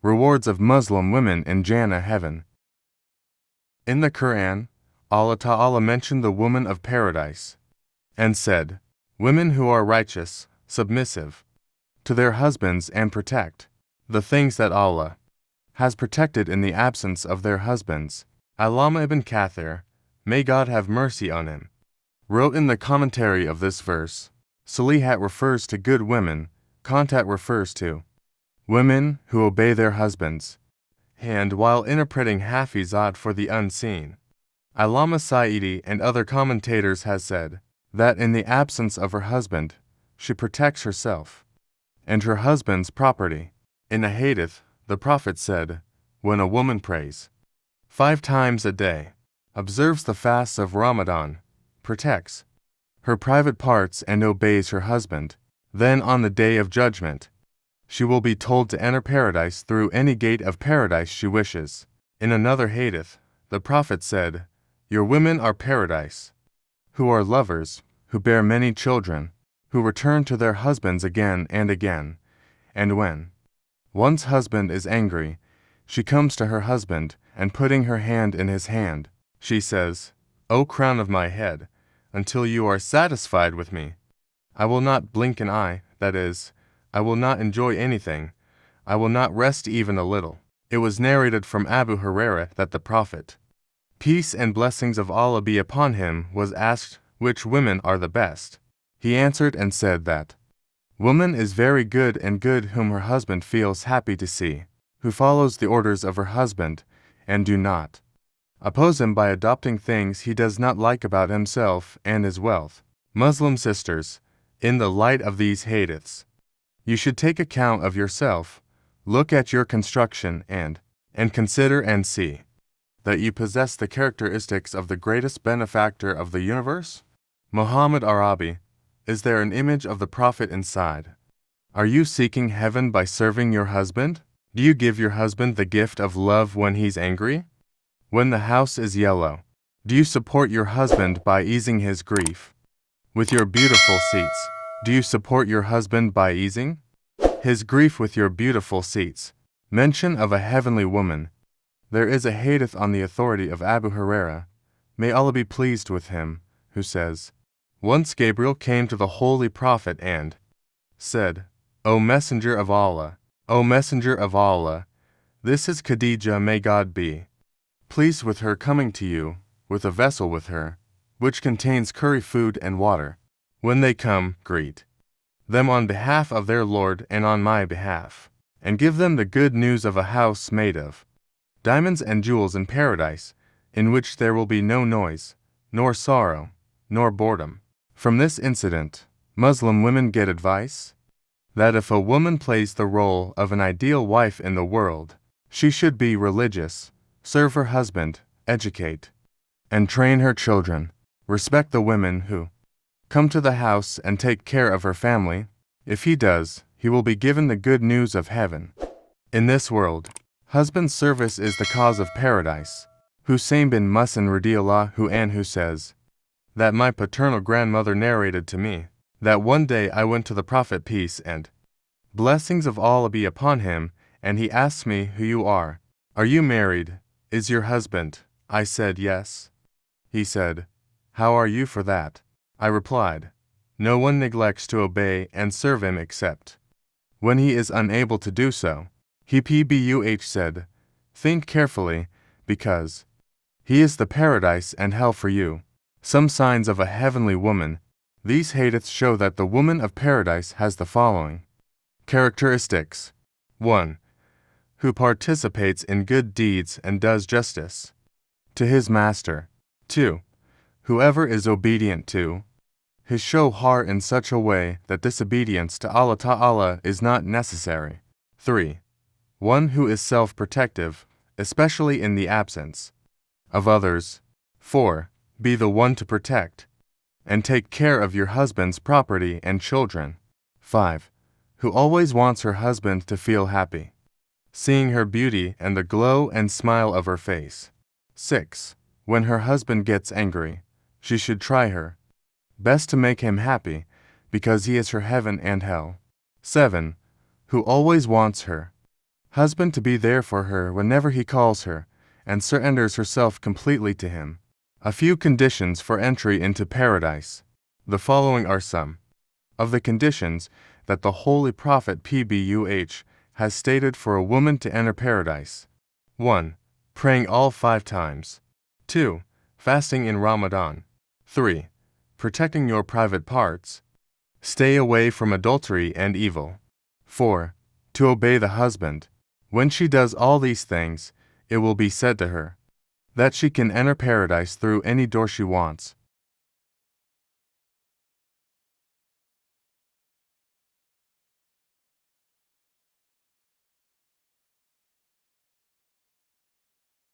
Rewards of Muslim women in Jannah heaven. In the Quran, Allah Ta'ala mentioned the woman of paradise and said, "Women who are righteous, submissive to their husbands and protect the things that Allah has protected in the absence of their husbands." Allama ibn Kathir, may God have mercy on him, wrote in the commentary of this verse, Salihat refers to good women, Kontat refers to women who obey their husbands. And while interpreting Hafizat for the unseen, Allama Sa'idi and other commentators has said that in the absence of her husband, she protects herself and her husband's property. In a hadith, the Prophet said, when a woman prays 5 times a day, observes the fasts of Ramadan, protects her private parts and obeys her husband, then on the day of judgment, she will be told to enter paradise through any gate of paradise she wishes. In another hadith, the Prophet said, "Your women are paradise, who are lovers, who bear many children, who return to their husbands again and again, and when one's husband is angry, she comes to her husband, and putting her hand in his hand, she says, 'O crown of my head, until you are satisfied with me, I will not blink an eye, that is, I will not enjoy anything, I will not rest even a little.'" It was narrated from Abu Hurairah that the Prophet, peace and blessings of Allah be upon him, was asked which women are the best. He answered and said that woman is very good and good whom her husband feels happy to see, who follows the orders of her husband, and do not oppose him by adopting things he does not like about himself and his wealth. Muslim sisters, in the light of these hadiths, you should take account of yourself, look at your construction and consider and see that you possess the characteristics of the greatest benefactor of the universe. Muhammad Arabi, is there an image of the Prophet inside? Are you seeking heaven by serving your husband? Do you give your husband the gift of love when he's angry? When the house is yellow, do you support your husband by easing his grief? With your beautiful seats, do you support your husband by easing his grief with your beautiful seats? Mention of a heavenly woman. There is a hadith on the authority of Abu Hurairah, may Allah be pleased with him, who says, once Gabriel came to the Holy Prophet and said, O Messenger of Allah, O Messenger of Allah, this is Khadijah, may God be pleased with her, coming to you with a vessel with her, which contains curry food and water. When they come, greet them on behalf of their Lord and on my behalf, and give them the good news of a house made of diamonds and jewels in paradise, in which there will be no noise, nor sorrow, nor boredom. From this incident, Muslim women get advice that if a woman plays the role of an ideal wife in the world, she should be religious, serve her husband, educate and train her children, respect the women who come to the house, and take care of her family. If he does, he will be given the good news of heaven. In this world, husband's service is the cause of paradise. Husayn bin Musan radiyallahu anhu says that my paternal grandmother narrated to me that one day I went to the Prophet, peace and blessings of Allah be upon him, and he asked me, who you are. Are you married? Is your husband? I said, yes. He said, how are you for that? I replied, no one neglects to obey and serve him except when he is unable to do so. He said, think carefully, because he is the paradise and hell for you. Some signs of a heavenly woman. These hadiths show that the woman of paradise has the following characteristics. 1. Who participates in good deeds and does justice to his master. 2. Whoever is obedient to his showhar in such a way that disobedience to Allah Ta'ala is not necessary. 3. One who is self-protective, especially in the absence of others. 4. Be the one to protect and take care of your husband's property and children. 5. Who always wants her husband to feel happy, seeing her beauty and the glow and smile of her face. 6. When her husband gets angry, she should try her best to make him happy, because he is her heaven and hell. 7. Who always wants her Husband to be there for her whenever he calls her, and surrenders herself completely to him. A few conditions for entry into paradise. The following are some of the conditions that the Holy Prophet PBUH has stated for a woman to enter paradise. 1. Praying all 5 times. 2. Fasting in Ramadan. 3. Protecting your private parts. Stay away from adultery and evil. 4. To obey the husband. When she does all these things, it will be said to her that she can enter paradise through any door she wants.